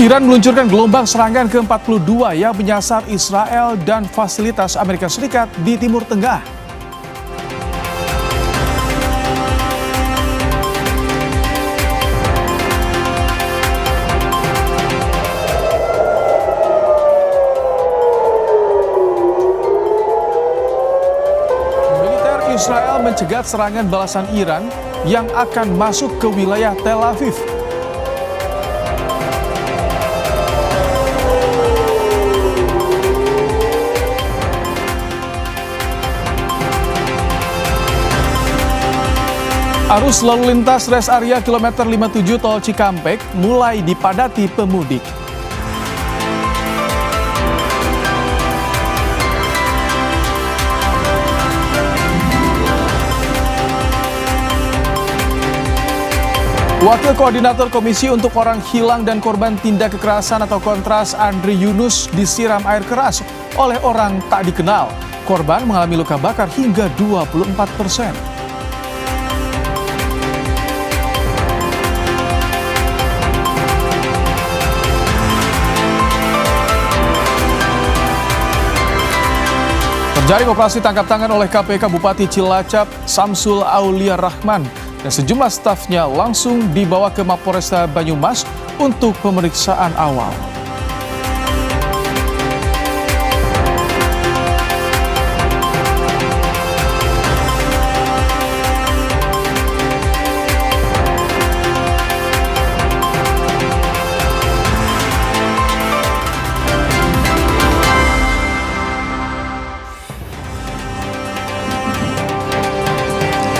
Iran meluncurkan gelombang serangan ke-42 yang menyasar Israel dan fasilitas Amerika Serikat di Timur Tengah. Militer Israel mencegat serangan balasan Iran yang akan masuk ke wilayah Tel Aviv. Arus lalu lintas res area kilometer 57 Tol Cikampek mulai dipadati pemudik. Wakil Koordinator Komisi untuk Orang Hilang dan Korban Tindak Kekerasan atau Kontras Andri Yunus disiram air keras oleh orang tak dikenal. Korban mengalami luka bakar hingga 24%. Terjaring operasi tangkap tangan oleh KPK Bupati Cilacap Samsul Aulia Rahman dan sejumlah stafnya langsung dibawa ke Mapolresta Banyumas untuk pemeriksaan awal.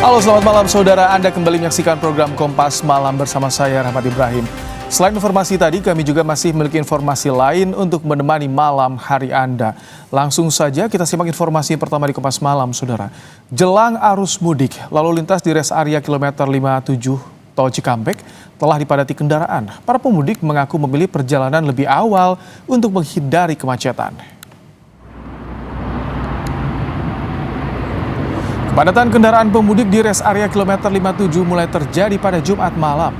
Halo, selamat malam saudara. Anda kembali menyaksikan program Kompas Malam bersama saya Rahmat Ibrahim. Selain informasi tadi, kami juga masih memiliki informasi lain untuk menemani malam hari Anda. Langsung saja kita simak informasi pertama di Kompas Malam, saudara. Jelang arus mudik, lalu lintas di res area kilometer 57 Tol Cikampek telah dipadati kendaraan. Para pemudik mengaku memilih perjalanan lebih awal untuk menghindari kemacetan. Kepadatan kendaraan pemudik di res area kilometer 57 mulai terjadi pada Jumat malam.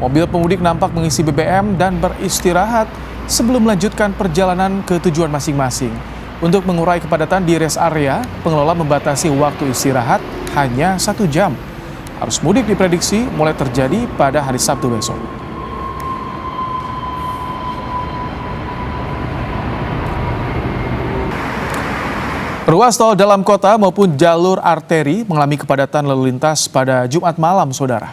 Mobil pemudik nampak mengisi BBM dan beristirahat sebelum melanjutkan perjalanan ke tujuan masing-masing. Untuk mengurai kepadatan di res area, pengelola membatasi waktu istirahat hanya 1 jam. Arus mudik diprediksi mulai terjadi pada hari Sabtu besok. Ruas tol dalam kota maupun jalur arteri mengalami kepadatan lalu lintas pada Jumat malam, saudara.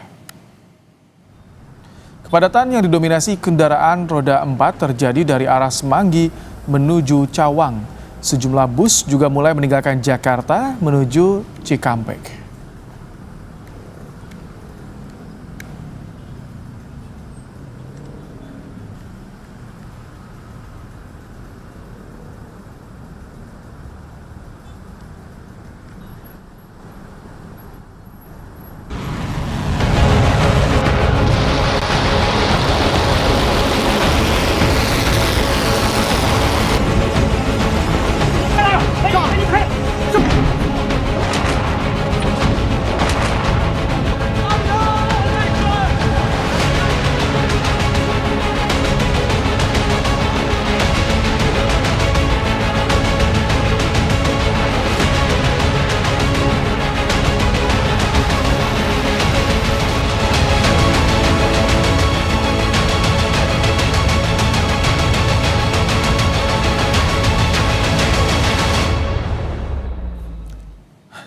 Kepadatan yang didominasi kendaraan roda 4 terjadi dari arah Semanggi menuju Cawang. Sejumlah bus juga mulai meninggalkan Jakarta menuju Cikampek.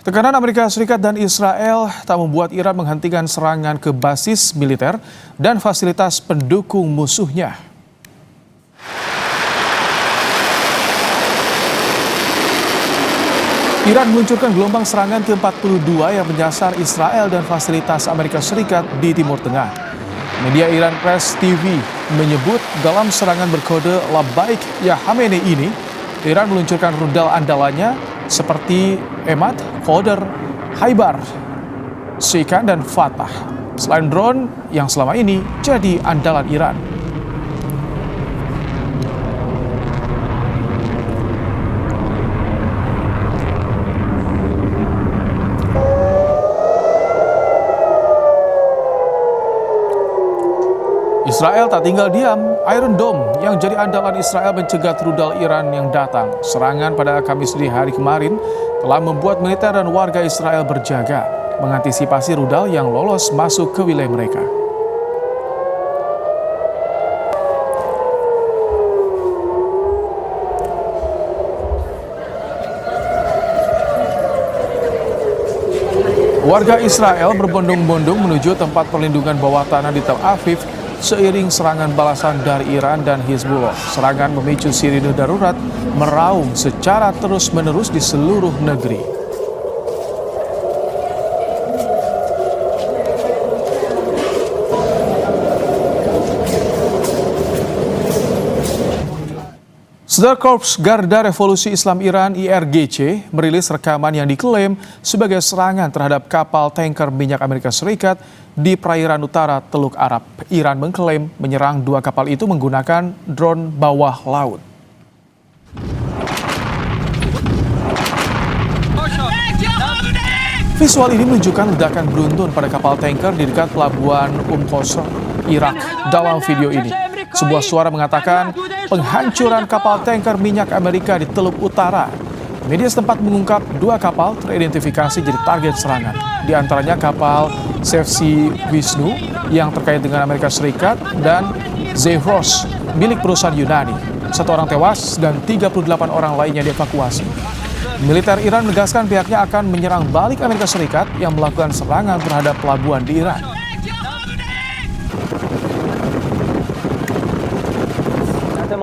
Tekanan Amerika Serikat dan Israel tak membuat Iran menghentikan serangan ke basis militer dan fasilitas pendukung musuhnya. Iran meluncurkan gelombang serangan ke-42 yang menyasar Israel dan fasilitas Amerika Serikat di Timur Tengah. Media Iran Press TV menyebut dalam serangan berkode Labbaik Ya Khamenei ini, Iran meluncurkan rudal andalannya seperti Emad, Qadr, Haibar, Shikan, dan Fatah. Selain drone yang selama ini jadi andalan Iran. Israel tak tinggal diam. Iron Dome yang jadi andalan Israel mencegat rudal Iran yang datang. Serangan pada Kamis di hari kemarin telah membuat militer dan warga Israel berjaga mengantisipasi rudal yang lolos masuk ke wilayah mereka. Warga Israel berbondong-bondong menuju tempat perlindungan bawah tanah di Tel Aviv seiring serangan balasan dari Iran dan Hizbullah. Serangan memicu sirine darurat meraung secara terus-menerus di seluruh negeri. Saudara, Korps Garda Revolusi Islam Iran IRGC merilis rekaman yang diklaim sebagai serangan terhadap kapal tanker minyak Amerika Serikat di perairan utara Teluk Arab. Iran mengklaim menyerang dua kapal itu menggunakan drone bawah laut. Visual ini menunjukkan ledakan beruntun pada kapal tanker di dekat pelabuhan Qusr, Irak. Dalam video ini, sebuah suara mengatakan penghancuran kapal tanker minyak Amerika di Teluk Utara. Media setempat mengungkap dua kapal teridentifikasi jadi target serangan. Di antaranya kapal Sevsi Wisnu yang terkait dengan Amerika Serikat dan Zevros milik perusahaan Yunani. 1 orang tewas dan 38 orang lainnya dievakuasi. Militer Iran menegaskan pihaknya akan menyerang balik Amerika Serikat yang melakukan serangan terhadap pelabuhan di Iran.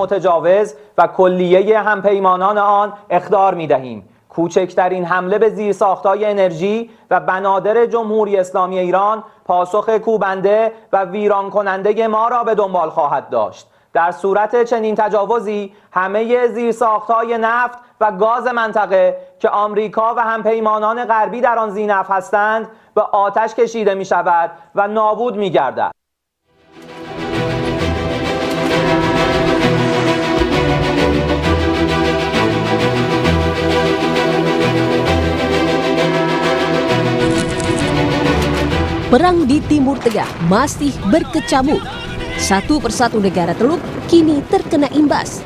متجاوز و کلیه همپیمانان آن اخطار می‌دهیم. کوچکترین حمله به زیرساخت‌های انرژی و بنادر جمهوری اسلامی ایران پاسخ کوبنده و ویران کننده ما را به دنبال خواهد داشت. در صورت چنین تجاوزی همه زیرساخت‌های نفت و گاز منطقه که آمریکا و همپیمانان غربی در آن ذی‌نفع هستند به آتش کشیده می‌شود و نابود می‌گردد. Perang di Timur Tengah masih berkecamuk. Satu persatu negara Teluk kini terkena imbas.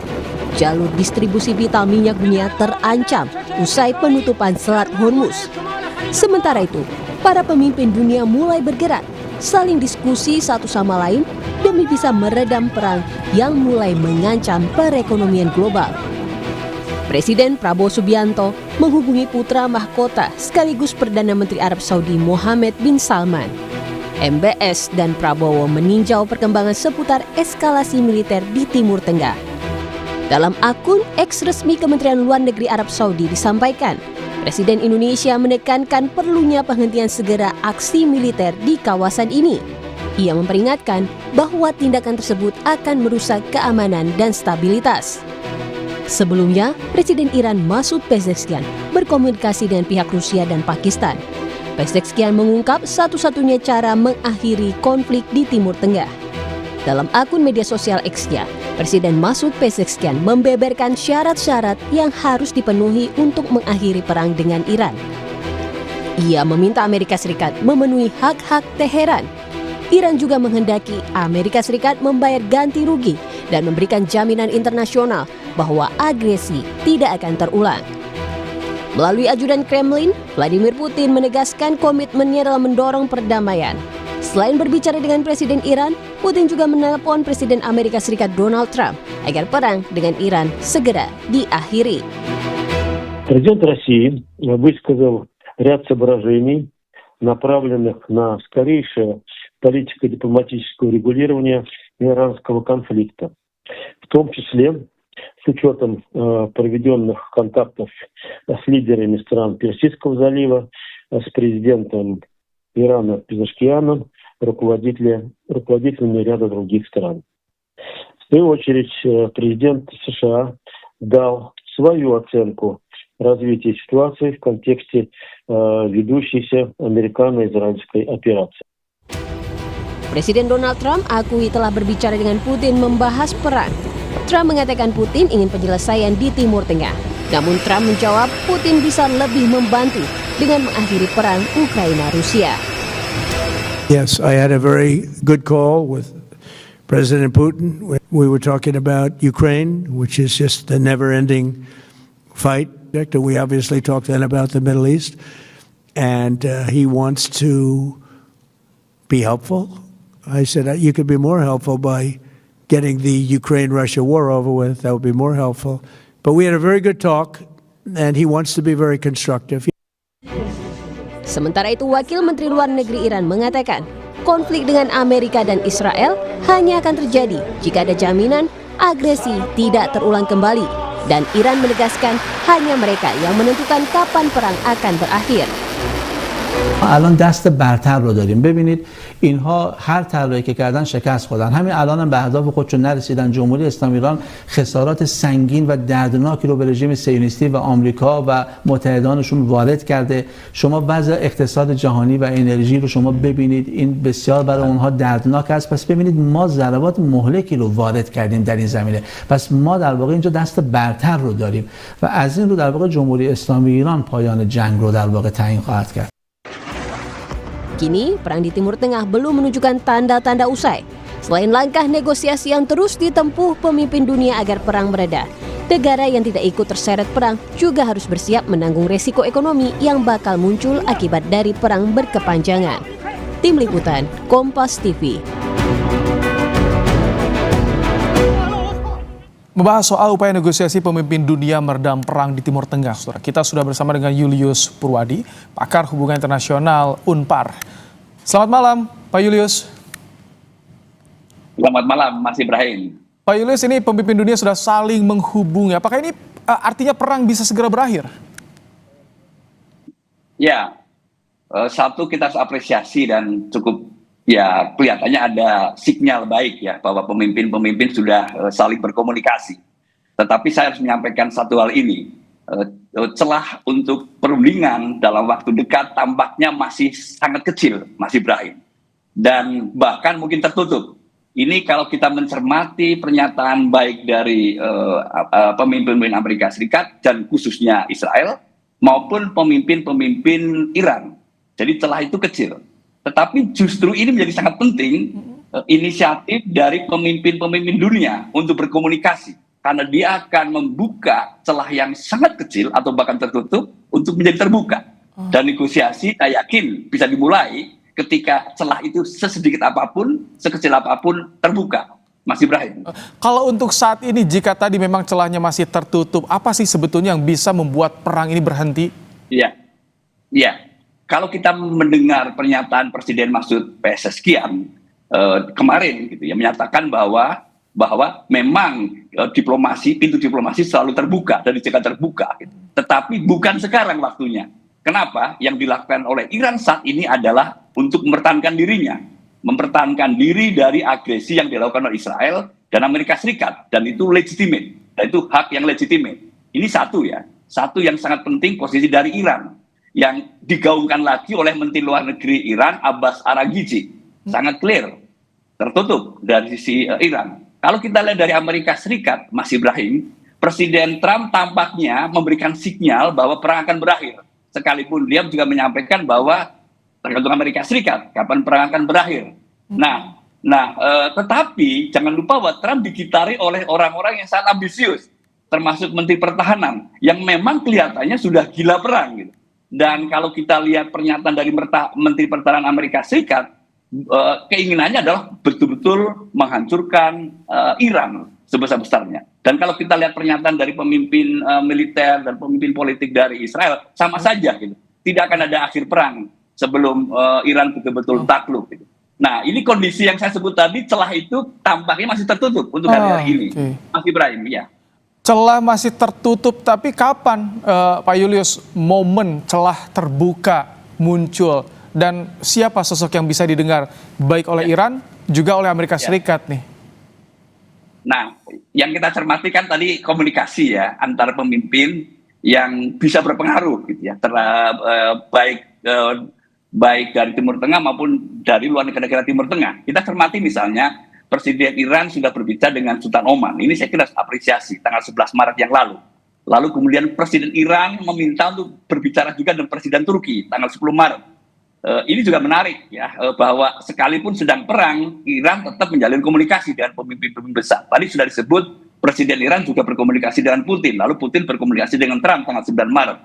Jalur distribusi vital minyak dunia terancam usai penutupan Selat Hormuz. Sementara itu, para pemimpin dunia mulai bergerak, saling diskusi satu sama lain demi bisa meredam perang yang mulai mengancam perekonomian global. Presiden Prabowo Subianto menghubungi putra mahkota sekaligus Perdana Menteri Arab Saudi Mohammed bin Salman. MBS dan Prabowo meninjau perkembangan seputar eskalasi militer di Timur Tengah. Dalam akun X resmi Kementerian Luar Negeri Arab Saudi disampaikan, Presiden Indonesia menekankan perlunya penghentian segera aksi militer di kawasan ini. Ia memperingatkan bahwa tindakan tersebut akan merusak keamanan dan stabilitas. Sebelumnya, Presiden Iran Masoud Pezeshkian berkomunikasi dengan pihak Rusia dan Pakistan. Pezeshkian mengungkap satu-satunya cara mengakhiri konflik di Timur Tengah. Dalam akun media sosial X-nya, Presiden Masoud Pezeshkian membeberkan syarat-syarat yang harus dipenuhi untuk mengakhiri perang dengan Iran. Ia meminta Amerika Serikat memenuhi hak-hak Teheran. Iran juga menghendaki Amerika Serikat membayar ganti rugi dan memberikan jaminan internasional bahwa agresi tidak akan terulang. Melalui ajudan Kremlin, Vladimir Putin menegaskan komitmennya dalam mendorong perdamaian. Selain berbicara dengan Presiden Iran, Putin juga menelpon Presiden Amerika Serikat Donald Trump agar perang dengan Iran segera diakhiri. Президент России высказал ряд соображений, направленных на скорейшее политико-дипломатическое урегулирование иранского конфликта, в том числе с учетом проведенных контактов с лидерами стран Персидского залива, с президентом Ирана Пезешкианом, руководителями ряда других стран. В свою очередь, президент США дал свою оценку развития ситуации в контексте ведущейся американо-израильской операции. Presiden Donald Trump akui telah berbicara dengan Putin membahas perang. Trump mengatakan Putin ingin penyelesaian di Timur Tengah. Namun Trump menjawab Putin bisa lebih membantu dengan mengakhiri perang Ukraina-Rusia. Yes, I had a very good call with President Putin. We were talking about Ukraine, which is just a never-ending fight. We obviously talked then about the Middle East, and he wants to be helpful. I said, you could be more helpful by getting the Ukraine-Russia war over with. That would be more helpful. But we had a very good talk, and he wants to be very constructive. Sementara itu, Wakil Menteri Luar Negeri Iran mengatakan, konflik dengan Amerika dan Israel hanya akan terjadi jika ada jaminan agresi tidak terulang kembali. Dan Iran menegaskan hanya mereka yang menentukan kapan perang akan berakhir. الان دست برتر رو داریم. ببینید اینها هر طرحی که کردن شکست خوردن. همین الان هم به اهداف خودشون نرسیدن. جمهوری اسلامی ایران خسارات سنگین و دردناکی رو به رژیم صهیونیستی و آمریکا و متحدانشون وارد کرده. شما وضع اقتصاد جهانی و انرژی رو شما ببینید، این بسیار برای اونها دردناک است. پس ببینید ما ضربات مهلکی رو وارد کردیم در این زمینه. پس ما در واقع اینجا دست برتر رو داریم و از این رو در واقع جمهوری اسلامی ایران پایان جنگ رو در واقع تعیین خواهد کرد. Kini, perang di Timur Tengah belum menunjukkan tanda-tanda usai. Selain langkah negosiasi yang terus ditempuh pemimpin dunia agar perang mereda, negara yang tidak ikut terseret perang juga harus bersiap menanggung resiko ekonomi yang bakal muncul akibat dari perang berkepanjangan. Tim Liputan, Kompas TV. Membahas soal upaya negosiasi pemimpin dunia meredam perang di Timur Tengah, saudara. Kita sudah bersama dengan Julius Purwadi, pakar hubungan internasional UNPAR. Selamat malam, Pak Julius. Selamat malam, Mas Ibrahim. Pak Julius, ini pemimpin dunia sudah saling menghubungi. Apakah ini artinya perang bisa segera berakhir? Ya, satu kita harus apresiasi dan cukup ya kelihatannya ada sinyal baik ya bahwa pemimpin-pemimpin sudah saling berkomunikasi. Tetapi saya harus menyampaikan satu hal ini, celah untuk perundingan dalam waktu dekat tampaknya masih sangat kecil, Mas Ibrahim, dan bahkan mungkin tertutup. Ini kalau kita mencermati pernyataan baik dari pemimpin Amerika Serikat dan khususnya Israel maupun pemimpin-pemimpin Iran. Jadi celah itu kecil. Tetapi justru ini menjadi sangat penting inisiatif dari pemimpin-pemimpin dunia untuk berkomunikasi. Karena dia akan membuka celah yang sangat kecil atau bahkan tertutup untuk menjadi terbuka. Dan negosiasi saya yakin bisa dimulai ketika celah itu sesedikit apapun, sekecil apapun terbuka. Mas Ibrahim. Kalau untuk saat ini jika tadi memang celahnya masih tertutup, apa sih sebetulnya yang bisa membuat perang ini berhenti? Iya. Kalau kita mendengar pernyataan Presiden Masud Pezeshkian kemarin gitu ya, menyatakan bahwa memang pintu diplomasi selalu terbuka dan dijaga terbuka gitu. Tetapi bukan sekarang waktunya. Kenapa? Yang dilakukan oleh Iran saat ini adalah untuk mempertahankan dirinya, mempertahankan diri dari agresi yang dilakukan oleh Israel dan Amerika Serikat, dan itu legitimate, dan itu hak yang legitimate. Ini satu yang sangat penting posisi dari Iran yang digaungkan lagi oleh Menteri Luar Negeri Iran Abbas Araghchi, sangat clear, tertutup dari sisi Iran. Kalau kita lihat dari Amerika Serikat, Mas Ibrahim, Presiden Trump tampaknya memberikan sinyal bahwa perang akan berakhir, sekalipun dia juga menyampaikan bahwa tergantung Amerika Serikat kapan perang akan berakhir. Tetapi jangan lupa bahwa Trump dikitari oleh orang-orang yang sangat ambisius, termasuk Menteri Pertahanan yang memang kelihatannya sudah gila perang gitu. Dan kalau kita lihat pernyataan dari Menteri Pertahanan Amerika Serikat, keinginannya adalah betul-betul menghancurkan Iran sebesar-besarnya. Dan kalau kita lihat pernyataan dari pemimpin militer dan pemimpin politik dari Israel, sama saja gitu. Tidak akan ada akhir perang sebelum Iran betul-betul takluk gitu. Nah, ini kondisi yang saya sebut tadi, celah itu tampaknya masih tertutup untuk hari ini. Mas Ibrahim, ya. Celah masih tertutup, tapi kapan Pak Julius momen celah terbuka muncul, dan siapa sosok yang bisa didengar baik oleh Iran juga oleh Amerika Serikat nih? Nah, yang kita cermati kan tadi komunikasi ya antara pemimpin yang bisa berpengaruh gitu ya, baik dari Timur Tengah maupun dari luar negara Timur Tengah. Kita cermati misalnya Presiden Iran sudah berbicara dengan Sultan Oman. Ini saya kira apresiasi tanggal 11 Maret yang lalu. Lalu kemudian Presiden Iran meminta untuk berbicara juga dengan Presiden Turki tanggal 10 Maret. ini juga menarik ya, bahwa sekalipun sedang perang, Iran tetap menjalin komunikasi dengan pemimpin-pemimpin besar. Tadi sudah disebut Presiden Iran juga berkomunikasi dengan Putin, lalu Putin berkomunikasi dengan Trump tanggal 9 Maret.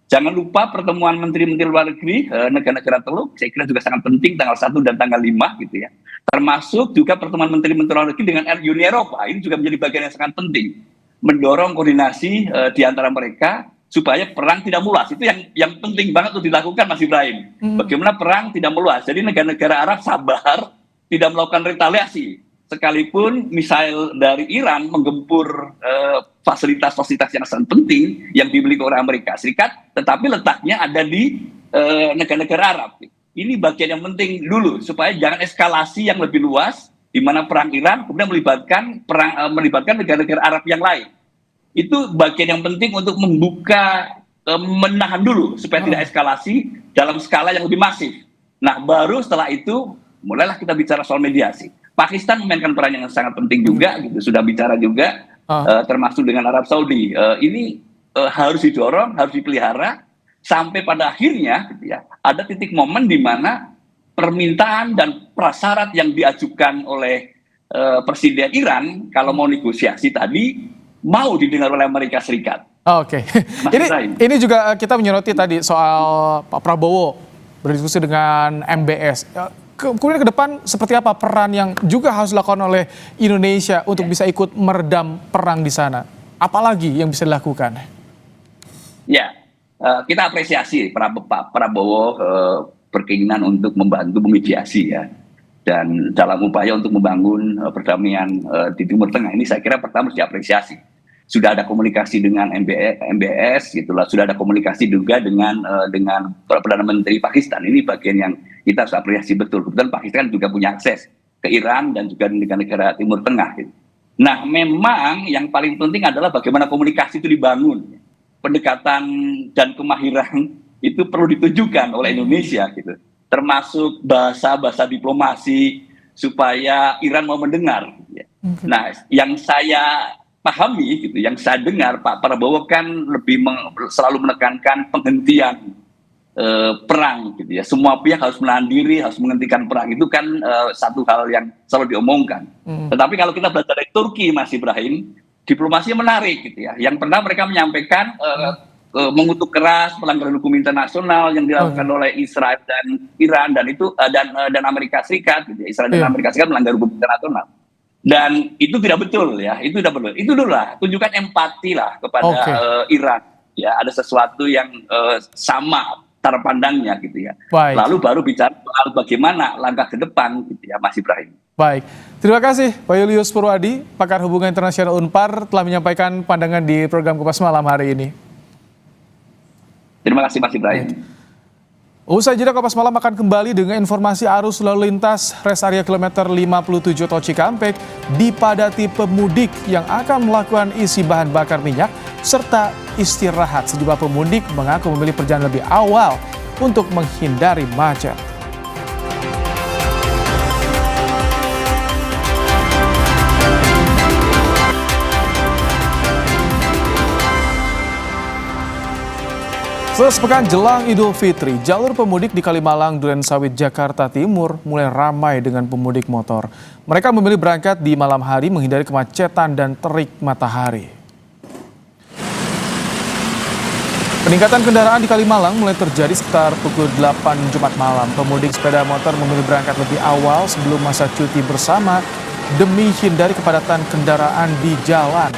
Jangan lupa pertemuan menteri-menteri luar negeri negara-negara Teluk, saya kira juga sangat penting tanggal 1 dan tanggal 5 gitu ya. Termasuk juga pertemuan menteri-menteri luar negeri dengan Uni Eropa, ini juga menjadi bagian yang sangat penting. Mendorong koordinasi di antara mereka supaya perang tidak meluas. Itu yang penting banget untuk dilakukan, Mas Ibrahim. Bagaimana perang tidak meluas. Jadi negara-negara Arab sabar, tidak melakukan retaliasi. Sekalipun misail dari Iran menggempur fasilitas-fasilitas yang sangat penting yang dimiliki oleh Amerika Serikat, tetapi letaknya ada di negara-negara Arab. Ini bagian yang penting dulu, supaya jangan eskalasi yang lebih luas, di mana perang Iran kemudian melibatkan negara-negara Arab yang lain. Itu bagian yang penting untuk membuka, menahan dulu supaya tidak eskalasi dalam skala yang lebih masif. Nah, baru setelah itu mulailah kita bicara soal mediasi. Pakistan memainkan peran yang sangat penting juga, gitu, sudah bicara juga, termasuk dengan Arab Saudi. Ini harus didorong, harus dipelihara sampai pada akhirnya, gitu ya, ada titik momen di mana permintaan dan prasyarat yang diajukan oleh Presiden Iran kalau mau negosiasi tadi mau didengar oleh Amerika Serikat. Oke. Ini juga kita menyoroti tadi soal Pak Prabowo berdiskusi dengan MBS. Kemudian ke depan seperti apa peran yang juga harus dilakukan oleh Indonesia untuk bisa ikut meredam perang di sana? Apalagi yang bisa dilakukan? Ya, kita apresiasi Pak Prabowo berkeinginan untuk membantu memediasi ya. Dan dalam upaya untuk membangun perdamaian di Timur Tengah ini saya kira pertama harus diapresiasi. Sudah ada komunikasi dengan MBS, gitulah. Sudah ada komunikasi juga dengan Perdana Menteri Pakistan. Ini bagian yang kita harus apresiasi betul. Kebetulan Pakistan juga punya akses ke Iran dan juga negara-negara Timur Tengah. Gitu. Nah, memang yang paling penting adalah bagaimana komunikasi itu dibangun. Pendekatan dan kemahiran itu perlu ditunjukkan oleh Indonesia, gitu. Termasuk bahasa diplomasi supaya Iran mau mendengar. Nah, yang saya pahami, gitu, yang saya dengar Pak Prabowo kan lebih selalu menekankan penghentian perang, gitu ya. Semua pihak harus menahan diri, harus menghentikan perang. Itu kan satu hal yang selalu diomongkan. Tetapi kalau kita belajar dari Turki, Mas Ibrahim, diplomasinya menarik, gitu ya. Yang pernah mereka menyampaikan mengutuk keras pelanggaran hukum internasional yang dilakukan oleh Israel dan Iran dan itu dan Amerika Serikat, gitu ya. Israel dan Amerika Serikat melanggar hukum internasional. Dan itu tidak betul ya, itu tidak betul. Itu dulu lah, tunjukkan empati lah kepada Iran. Ya, ada sesuatu yang sama cara pandangnya, gitu ya. Baik. Lalu baru bicara soal bagaimana langkah ke depan, gitu ya, Mas Ibrahim. Baik, terima kasih Pak Julius Purwadi, pakar hubungan internasional Unpar telah menyampaikan pandangan di program Kompas Malam hari ini. Terima kasih Mas Ibrahim. Usai jeda, Kompas Malam akan kembali dengan informasi arus lalu lintas rest area kilometer 57 Tol Cikampek dipadati pemudik yang akan melakukan isi bahan bakar minyak serta istirahat. Sejumlah pemudik mengaku memilih perjalanan lebih awal untuk menghindari macet. Sepekan jelang Idul Fitri, jalur pemudik di Kalimalang, Durensawit, Jakarta Timur mulai ramai dengan pemudik motor. Mereka memilih berangkat di malam hari menghindari kemacetan dan terik matahari. Peningkatan kendaraan di Kalimalang mulai terjadi sekitar pukul 8 Jumat malam. Pemudik sepeda motor memilih berangkat lebih awal sebelum masa cuti bersama demi hindari kepadatan kendaraan di jalan.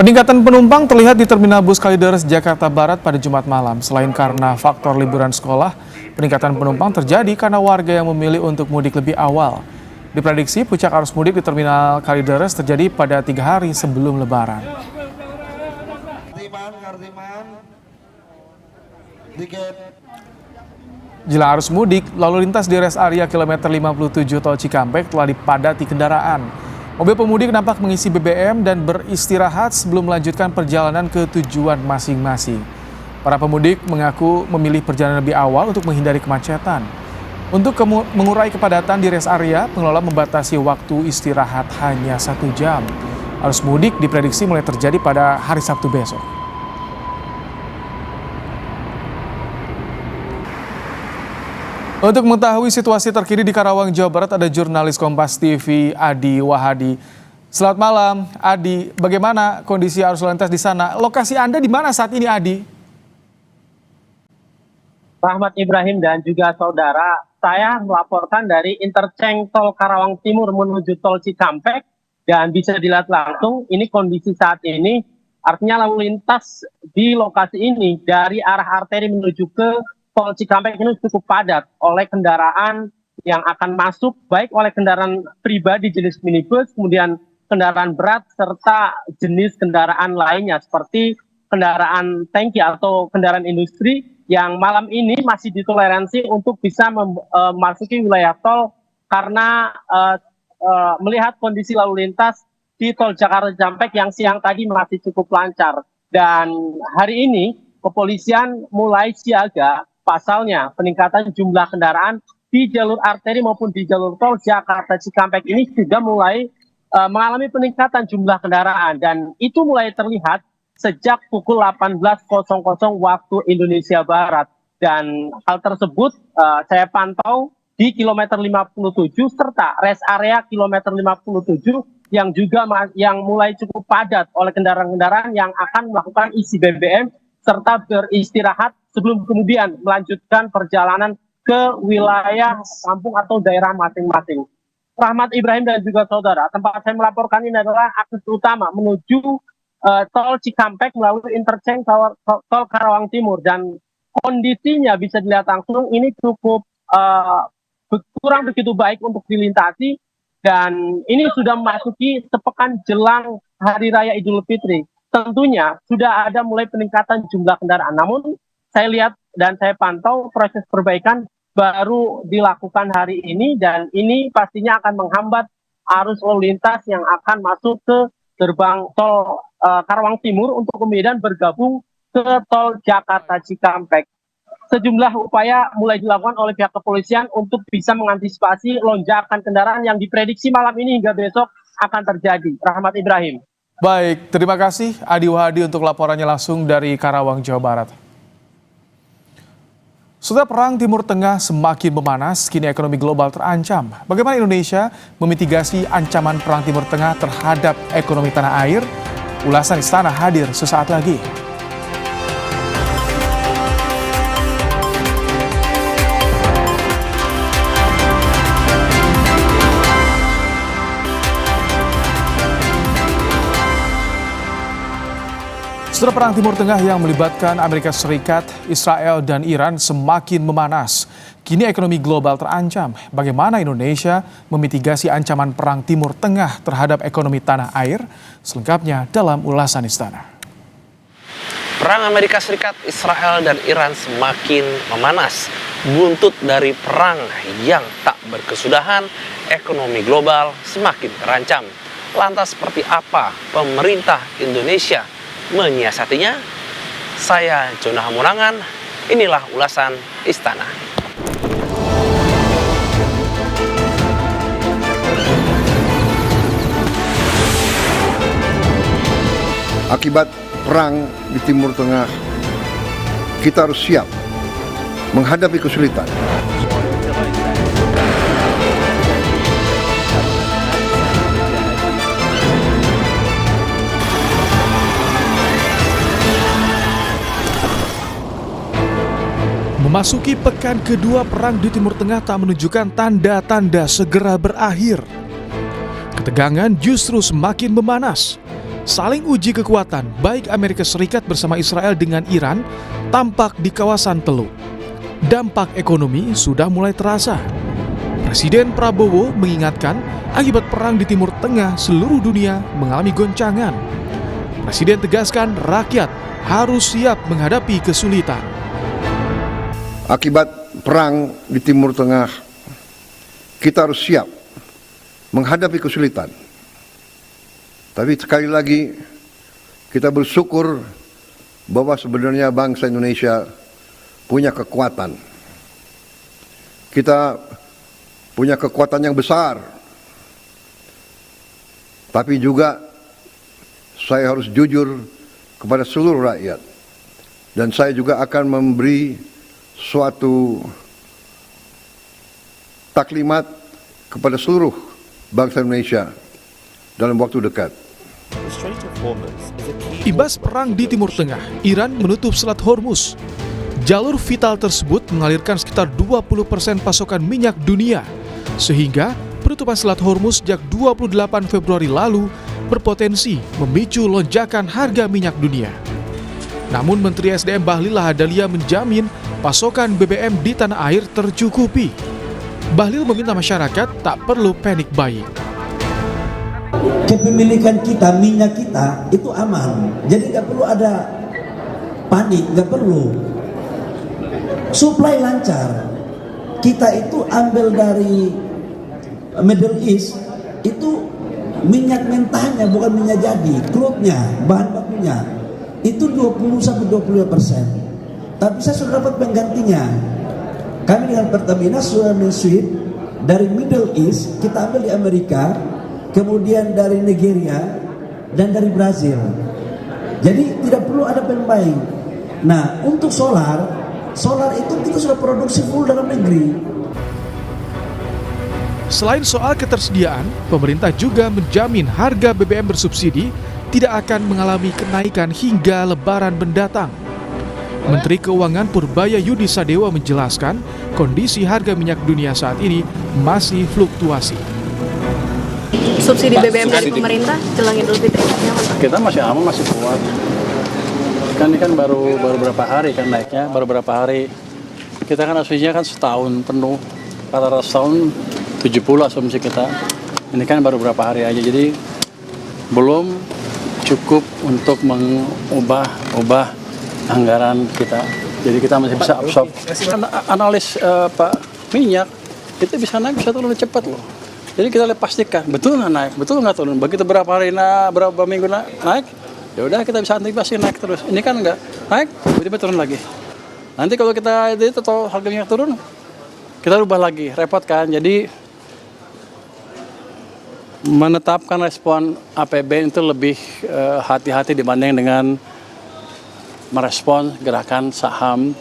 Peningkatan penumpang terlihat di Terminal Bus Kalideres, Jakarta Barat pada Jumat malam. Selain karena faktor liburan sekolah, peningkatan penumpang terjadi karena warga yang memilih untuk mudik lebih awal. Diprediksi puncak arus mudik di Terminal Kalideres terjadi pada 3 hari sebelum Lebaran. Jelang arus mudik, lalu lintas di rest area kilometer 57 Tol Cikampek telah dipadati kendaraan. Mobil pemudik nampak mengisi BBM dan beristirahat sebelum melanjutkan perjalanan ke tujuan masing-masing. Para pemudik mengaku memilih perjalanan lebih awal untuk menghindari kemacetan. Untuk mengurai kepadatan di rest area, pengelola membatasi waktu istirahat hanya 1 jam. Arus mudik diprediksi mulai terjadi pada hari Sabtu besok. Untuk mengetahui situasi terkini di Karawang, Jawa Barat, ada jurnalis Kompas TV Adi Wahadi. Selamat malam, Adi. Bagaimana kondisi arus lalu lintas di sana? Lokasi Anda di mana saat ini, Adi? Rahmat Ibrahim dan juga saudara, saya melaporkan dari interchange tol Karawang Timur menuju tol Cikampek, dan bisa dilihat langsung ini kondisi saat ini, artinya lalu lintas di lokasi ini dari arah arteri menuju ke tol Cikampek ini cukup padat oleh kendaraan yang akan masuk, baik oleh kendaraan pribadi jenis minibus, kemudian kendaraan berat, serta jenis kendaraan lainnya seperti kendaraan tangki atau kendaraan industri yang malam ini masih ditoleransi untuk bisa memasuki wilayah tol karena melihat kondisi lalu lintas di tol Jakarta Cikampek yang siang tadi masih cukup lancar. Dan hari ini kepolisian mulai siaga, pasalnya peningkatan jumlah kendaraan di jalur arteri maupun di jalur tol Jakarta Cikampek ini sudah mulai mengalami peningkatan jumlah kendaraan, dan itu mulai terlihat sejak pukul 18.00 waktu Indonesia Barat. Dan hal tersebut saya pantau di kilometer 57 serta rest area kilometer 57 yang juga yang mulai cukup padat oleh kendaraan-kendaraan yang akan melakukan isi BBM serta beristirahat sebelum kemudian melanjutkan perjalanan ke wilayah kampung atau daerah masing-masing. Rahmat Ibrahim dan juga saudara, tempat saya melaporkan ini adalah akses utama menuju tol Cikampek melalui interchange tol Karawang Timur, dan kondisinya bisa dilihat langsung ini cukup kurang begitu baik untuk dilintasi, dan ini sudah memasuki sepekan jelang Hari Raya Idul Fitri. Tentunya sudah ada mulai peningkatan jumlah kendaraan, namun saya lihat dan saya pantau proses perbaikan baru dilakukan hari ini, dan ini pastinya akan menghambat arus lalu lintas yang akan masuk ke gerbang tol Karawang Timur untuk kemudian bergabung ke tol Jakarta Cikampek. Sejumlah upaya mulai dilakukan oleh pihak kepolisian untuk bisa mengantisipasi lonjakan kendaraan yang diprediksi malam ini hingga besok akan terjadi. Rahmat Ibrahim. Baik, terima kasih Adi Wahadi untuk laporannya langsung dari Karawang, Jawa Barat. Setelah perang Timur Tengah semakin memanas, kini ekonomi global terancam. Bagaimana Indonesia memitigasi ancaman perang Timur Tengah terhadap ekonomi tanah air? Ulasan Istana hadir sesaat lagi. Setelah perang Timur Tengah yang melibatkan Amerika Serikat, Israel, dan Iran semakin memanas, kini ekonomi global terancam. Bagaimana Indonesia memitigasi ancaman perang Timur Tengah terhadap ekonomi tanah air? Selengkapnya dalam ulasan Istana. Perang Amerika Serikat, Israel, dan Iran semakin memanas. Buntut dari perang yang tak berkesudahan, ekonomi global semakin terancam. Lantas seperti apa pemerintah Indonesia menyiasatinya? Saya Jonah Hamunangan, inilah ulasan Istana. Akibat perang di Timur Tengah, kita harus siap menghadapi kesulitan. Memasuki pekan kedua perang di Timur Tengah tak menunjukkan tanda-tanda segera berakhir. Ketegangan justru semakin memanas. Saling uji kekuatan baik Amerika Serikat bersama Israel dengan Iran tampak di kawasan Teluk. Dampak ekonomi sudah mulai terasa. Presiden Prabowo mengingatkan akibat perang di Timur Tengah seluruh dunia mengalami goncangan. Presiden tegaskan rakyat harus siap menghadapi kesulitan. Akibat perang di Timur Tengah, kita harus siap menghadapi kesulitan. Tapi sekali lagi, kita bersyukur bahwa sebenarnya bangsa Indonesia punya kekuatan. kita punya kekuatan yang besar. Tapi juga saya harus jujur kepada seluruh rakyat. Dan saya juga akan memberi suatu taklimat kepada seluruh bangsa Indonesia dalam waktu dekat. Imbas perang di Timur Tengah, Iran menutup Selat Hormuz. Jalur vital tersebut mengalirkan sekitar 20% pasokan minyak dunia, sehingga penutupan Selat Hormuz sejak 28 Februari lalu berpotensi memicu lonjakan harga minyak dunia. Namun Menteri SDM Bahlil Lahadalia menjamin pasokan BBM di tanah air tercukupi. Bahlil meminta masyarakat tak perlu panic buying. Kepemilikan kita, minyak kita itu aman, jadi nggak perlu ada panik, nggak perlu. Supply lancar. Kita itu ambil dari Middle East itu minyak mentahnya, bukan minyak jadi, crude-nya, bahan bakunya itu 20-25%. Tapi saya sudah dapat penggantinya. Kami dengan Pertamina sudah men-switch dari Middle East, kita ambil di Amerika, kemudian dari Nigeria dan dari Brazil. Jadi tidak perlu ada pembuying. Nah, untuk solar itu kita sudah produksi full dalam negeri. Selain soal ketersediaan, pemerintah juga menjamin harga BBM bersubsidi tidak akan mengalami kenaikan hingga Lebaran mendatang. Menteri Keuangan Purbaya Yudi Sadewa menjelaskan kondisi harga minyak dunia saat ini masih fluktuasi. Subsidi BBM dari pemerintah jelang Idul Fitri kita masih aman, masih kuat. Kan ini kan baru berapa hari kan naiknya, baru berapa hari. Kita kan asumsinya kan setahun penuh, kata setahun 70 asumsi kita. Ini kan baru berapa hari aja, jadi belum cukup untuk mengubah anggaran kita. Jadi kita masih bisa absorb. Analis Pak minyak itu bisa naik, bisa turun cepat loh. Jadi kita pastikan betul nggak naik, betul nggak turun. Begitu berapa hari berapa minggu naik, ya udah kita bisa antisipasi naik terus. Ini kan nggak naik, tiba-tiba turun lagi. Nanti kalau kita itu atau harga minyak turun, kita rubah lagi, repot kan. Jadi menetapkan respon APBN itu lebih hati-hati dibanding dengan merespon gerakan saham.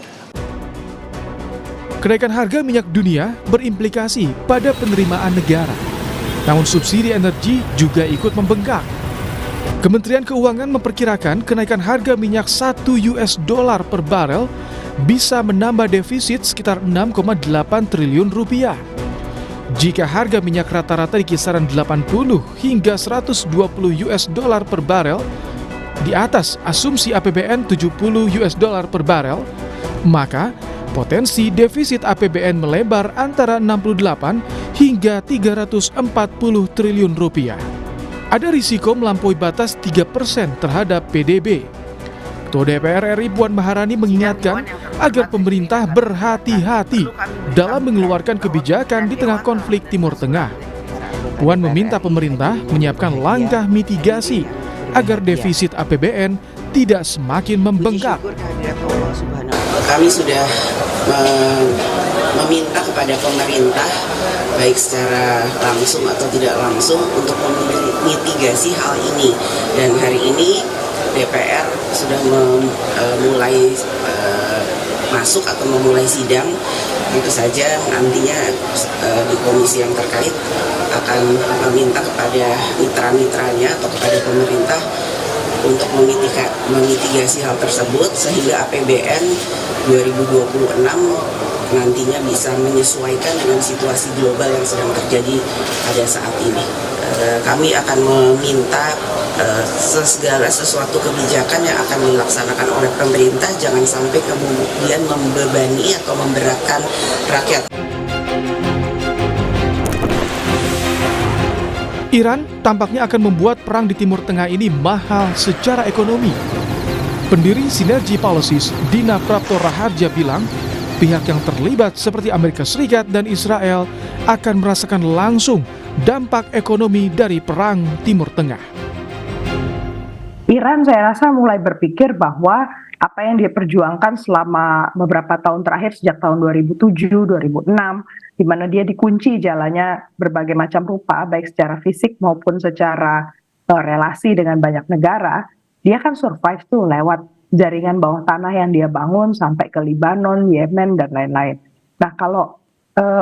Kenaikan harga minyak dunia berimplikasi pada penerimaan negara. Namun subsidi energi juga ikut membengkak. Kementerian Keuangan memperkirakan kenaikan harga minyak $1 per barel bisa menambah defisit sekitar 6,8 triliun rupiah. Jika harga minyak rata-rata di kisaran 80 hingga $120 per barel, di atas asumsi APBN $70 per barel, maka potensi defisit APBN melebar antara 68 hingga 340 triliun rupiah. Ada risiko melampaui batas 3% terhadap PDB. Ketua DPR RI Puan Maharani mengingatkan agar pemerintah berhati-hati dalam mengeluarkan kebijakan di tengah konflik Timur Tengah. Puan meminta pemerintah menyiapkan langkah mitigasi agar defisit APBN tidak semakin membengkak. Kami sudah meminta kepada pemerintah, baik secara langsung atau tidak langsung, untuk memitigasi hal ini. Dan hari ini DPR sudah memulai masuk atau memulai sidang. Tentu saja nantinya di komisi yang terkait akan meminta kepada mitra-mitranya atau kepada pemerintah untuk memitigasi hal tersebut sehingga APBN 2026 nantinya bisa menyesuaikan dengan situasi global yang sedang terjadi pada saat ini. Kami akan meminta segala sesuatu kebijakan yang akan dilaksanakan oleh pemerintah jangan sampai kemudian membebani atau memberatkan rakyat. Iran tampaknya akan membuat perang di Timur Tengah ini mahal secara ekonomi. Pendiri Synergy Policies, Dina Prapto Raharja bilang, pihak yang terlibat seperti Amerika Serikat dan Israel akan merasakan langsung dampak ekonomi dari perang Timur Tengah. Iran saya rasa mulai berpikir bahwa apa yang dia perjuangkan selama beberapa tahun terakhir sejak tahun 2007, 2006, di mana dia dikunci jalannya berbagai macam rupa, baik secara fisik maupun secara relasi dengan banyak negara. Dia kan survive tuh lewat jaringan bawah tanah yang dia bangun sampai ke Libanon, Yemen, dan lain-lain. Nah, kalau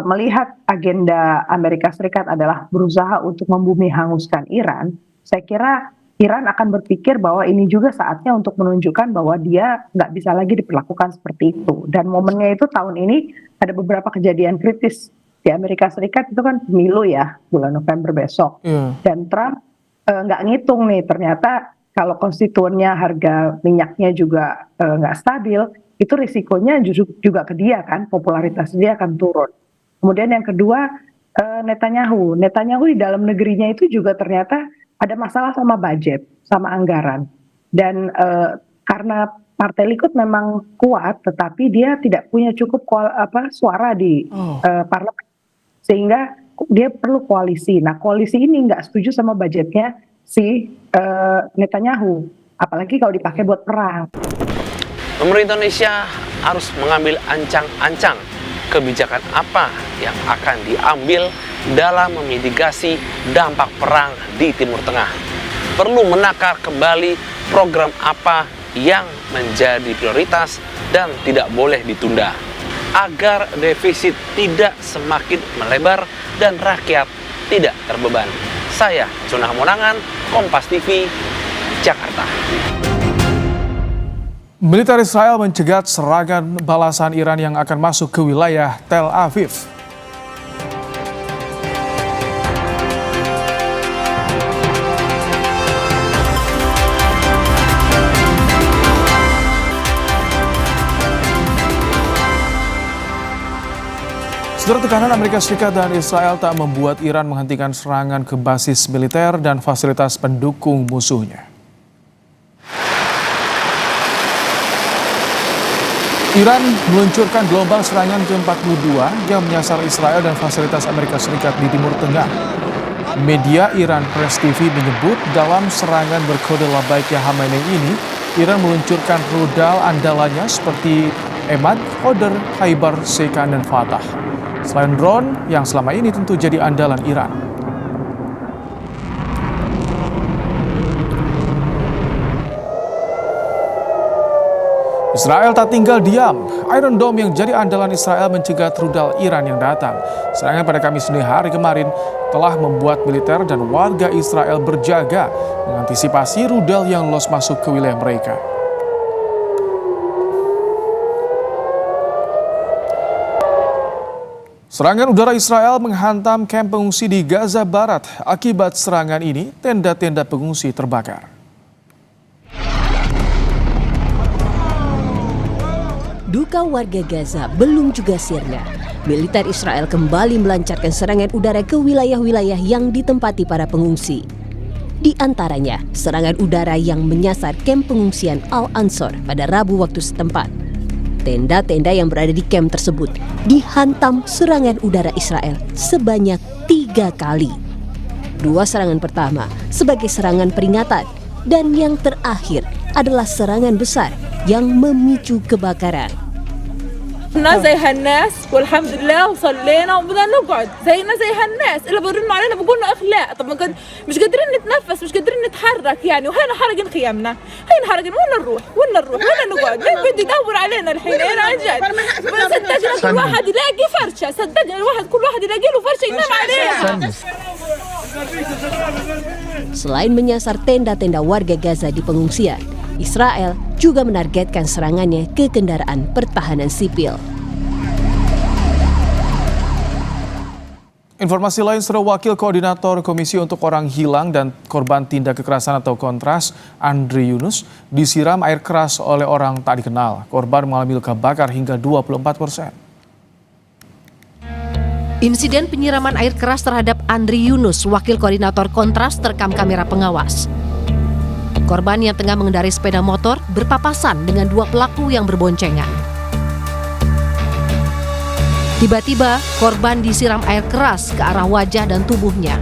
melihat agenda Amerika Serikat adalah berusaha untuk membumi hanguskan Iran, saya kira Iran akan berpikir bahwa ini juga saatnya untuk menunjukkan bahwa dia nggak bisa lagi diperlakukan seperti itu. Dan momennya itu tahun ini ada beberapa kejadian kritis di Amerika Serikat, itu kan pemilu ya, bulan November besok. Dan Trump nggak ngitung nih, ternyata kalau konstituennya harga minyaknya juga nggak stabil, itu risikonya juga ke dia kan, popularitas dia akan turun. Kemudian yang kedua, Netanyahu di dalam negerinya itu juga ternyata ada masalah sama budget, sama anggaran. Dan karena Partai Likud memang kuat, tetapi dia tidak punya cukup suara di parlemen. Sehingga dia perlu koalisi. Nah, koalisi ini nggak setuju sama budgetnya si Netanyahu. Apalagi kalau dipakai buat perang. Pemerintah Indonesia harus mengambil ancang-ancang kebijakan apa yang akan diambil dalam memitigasi dampak perang di Timur Tengah. Perlu menakar kembali program apa yang menjadi prioritas dan tidak boleh ditunda, agar defisit tidak semakin melebar dan rakyat tidak terbeban. Saya Jonah Monangan, Kompas TV, Jakarta. Militer Israel mencegat serangan balasan Iran yang akan masuk ke wilayah Tel Aviv. Saudara, tekanan Amerika Serikat dan Israel tak membuat Iran menghentikan serangan ke basis militer dan fasilitas pendukung musuhnya. Iran meluncurkan gelombang serangan ke-42 yang menyasar Israel dan fasilitas Amerika Serikat di Timur Tengah. Media Iran Press TV menyebut dalam serangan berkode Labbaik Ya Khamenei ini, Iran meluncurkan rudal andalannya seperti Emad, Qadr, Khaibar, Sekan, dan Fatah. Selain drone yang selama ini tentu jadi andalan Iran. Israel tak tinggal diam. Iron Dome yang jadi andalan Israel mencegat rudal Iran yang datang. Serangan pada Kamis dini hari kemarin telah membuat militer dan warga Israel berjaga mengantisipasi rudal yang lolos masuk ke wilayah mereka. Serangan udara Israel menghantam kamp pengungsi di Gaza Barat. Akibat serangan ini, tenda-tenda pengungsi terbakar. Duka warga Gaza belum juga sirna. Militer Israel kembali melancarkan serangan udara ke wilayah-wilayah yang ditempati para pengungsi. Di antaranya, serangan udara yang menyasar kamp pengungsian Al-Ansor pada Rabu waktu setempat. Tenda-tenda yang berada di kamp tersebut dihantam serangan udara Israel sebanyak 3 kali. 2 serangan pertama sebagai serangan peringatan dan yang terakhir adalah serangan besar yang memicu kebakaran. كنا زي هالناس والحمد لله وصلينا وبدنا نقعد زينا زي هالناس اللي بيرنوا علينا بيقولوا اخلاء. طب مش قادرين نتنفس، مش قادرين نتحرك يعني، وهنا حرقين خيامنا، هنا حرقين. وين نروح وين نقعد؟ مين بده يدور علينا الحين؟ ايه عن جد؟ صدقنا كل واحد يلاقي فرشه، صدقنا كل واحد يلاقي له فرشه ينام عليها. Selain menyasar tenda-tenda warga Gaza di pengungsian, Israel juga menargetkan serangannya ke kendaraan pertahanan sipil. Informasi lain, saudara, Wakil Koordinator Komisi untuk Orang Hilang dan Korban Tindak Kekerasan atau Kontras, Andri Yunus, disiram air keras oleh orang tak dikenal. Korban mengalami luka bakar hingga 24%. Insiden penyiraman air keras terhadap Andri Yunus, Wakil Koordinator Kontras, terekam kamera pengawas. Korban yang tengah mengendarai sepeda motor berpapasan dengan 2 pelaku yang berboncengan. Tiba-tiba, korban disiram air keras ke arah wajah dan tubuhnya.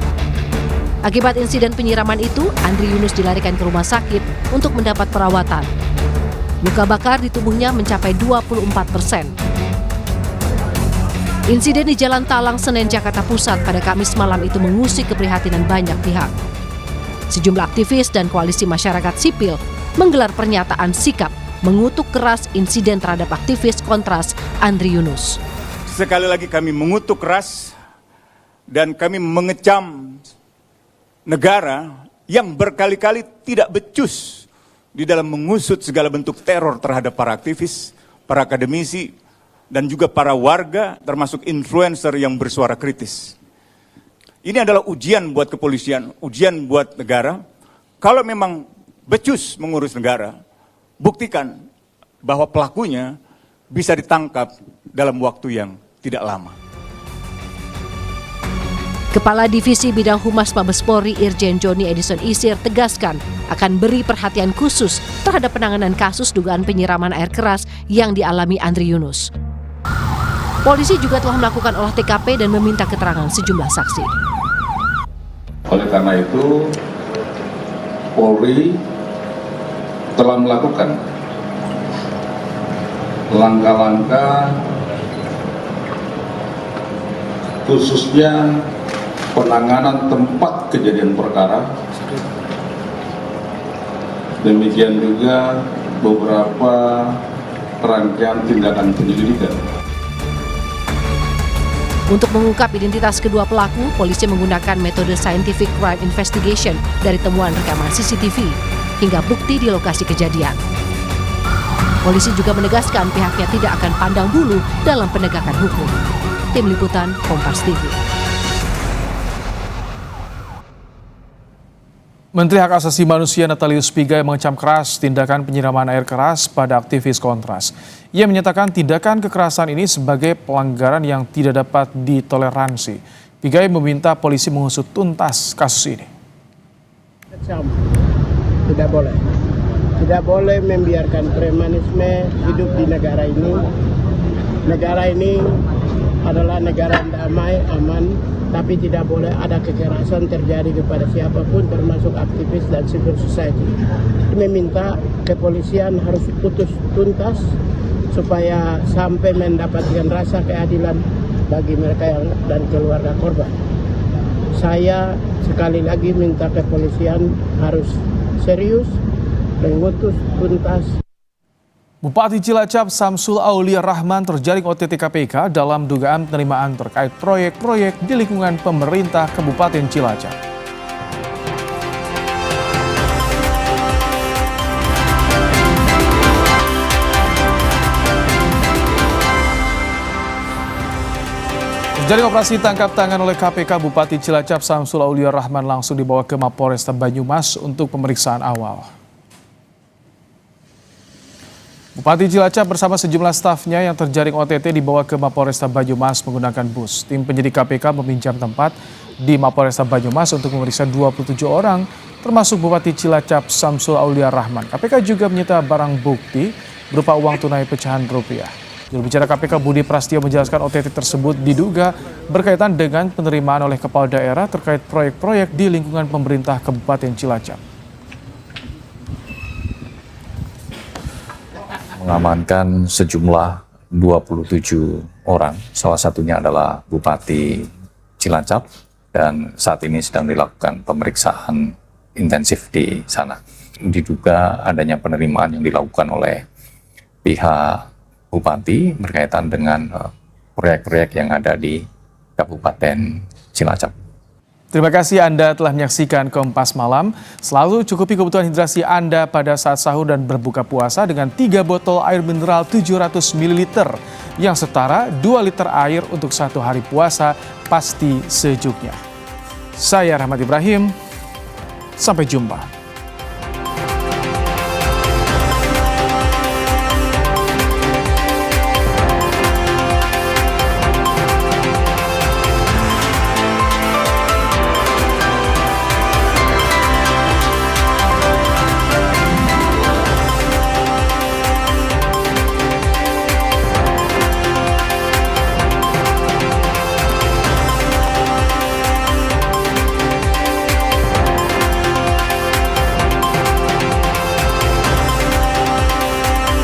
Akibat insiden penyiraman itu, Andri Yunus dilarikan ke rumah sakit untuk mendapat perawatan. Luka bakar di tubuhnya mencapai 24%. Insiden di Jalan Talang, Senen, Jakarta Pusat pada Kamis malam itu mengusik keprihatinan banyak pihak. Sejumlah aktivis dan koalisi masyarakat sipil menggelar pernyataan sikap mengutuk keras insiden terhadap aktivis Kontras Andri Yunus. Sekali lagi kami mengutuk keras dan kami mengecam negara yang berkali-kali tidak becus di dalam mengusut segala bentuk teror terhadap para aktivis, para akademisi, dan juga para warga termasuk influencer yang bersuara kritis. Ini adalah ujian buat kepolisian, ujian buat negara. Kalau memang becus mengurus negara, buktikan bahwa pelakunya bisa ditangkap dalam waktu yang tidak lama. Kepala Divisi Bidang Humas Mabes Polri Irjen Joni Edison Isir tegaskan akan beri perhatian khusus terhadap penanganan kasus dugaan penyiraman air keras yang dialami Andri Yunus. Polisi juga telah melakukan olah TKP dan meminta keterangan sejumlah saksi. Oleh karena itu, Polri telah melakukan langkah-langkah khususnya penanganan tempat kejadian perkara. Demikian juga beberapa rangkaian tindakan penyelidikan. Untuk mengungkap identitas kedua pelaku, polisi menggunakan metode scientific crime investigation dari temuan rekaman CCTV hingga bukti di lokasi kejadian. Polisi juga menegaskan pihaknya tidak akan pandang bulu dalam penegakan hukum. Tim Liputan Kompas TV. Menteri Hak Asasi Manusia Natalius Pigai mengecam keras tindakan penyiraman air keras pada aktivis Kontras. Ia menyatakan tindakan kekerasan ini sebagai pelanggaran yang tidak dapat ditoleransi. Pigai meminta polisi mengusut tuntas kasus ini. Tidak boleh. Tidak boleh membiarkan premanisme hidup di negara ini. Negara ini adalah negara damai, aman, tapi tidak boleh ada kekerasan terjadi kepada siapapun termasuk aktivis dan civil society. Meminta kepolisian harus putus tuntas supaya sampai mendapatkan rasa keadilan bagi mereka dan keluarga korban. Saya sekali lagi minta kepolisian harus serius mengutus tuntas. Bupati Cilacap Samsul Aulia Rahman terjaring OTT KPK dalam dugaan penerimaan terkait proyek-proyek di lingkungan pemerintah Kabupaten Cilacap. Terjaring operasi tangkap tangan oleh KPK, Bupati Cilacap Samsul Aulia Rahman langsung dibawa ke Mapolresta Banyumas untuk pemeriksaan awal. Bupati Cilacap bersama sejumlah stafnya yang terjaring OTT dibawa ke Mapolresta Banyumas menggunakan bus. Tim penyidik KPK meminjam tempat di Mapolresta Banyumas untuk memeriksa 27 orang, termasuk Bupati Cilacap Samsul Aulia Rahman. KPK juga menyita barang bukti berupa uang tunai pecahan rupiah. Juru bicara KPK Budi Prastio menjelaskan OTT tersebut diduga berkaitan dengan penerimaan oleh kepala daerah terkait proyek-proyek di lingkungan pemerintah Kabupaten Cilacap. Mengamankan sejumlah 27 orang, salah satunya adalah Bupati Cilacap, dan saat ini sedang dilakukan pemeriksaan intensif di sana. Diduga adanya penerimaan yang dilakukan oleh pihak Bupati berkaitan dengan proyek-proyek yang ada di Kabupaten Cilacap. Terima kasih Anda telah menyaksikan Kompas Malam. Selalu cukupi kebutuhan hidrasi Anda pada saat sahur dan berbuka puasa dengan 3 botol air mineral 700 ml yang setara 2 liter air untuk 1 hari puasa pasti sejuknya. Saya Rahmat Ibrahim, sampai jumpa.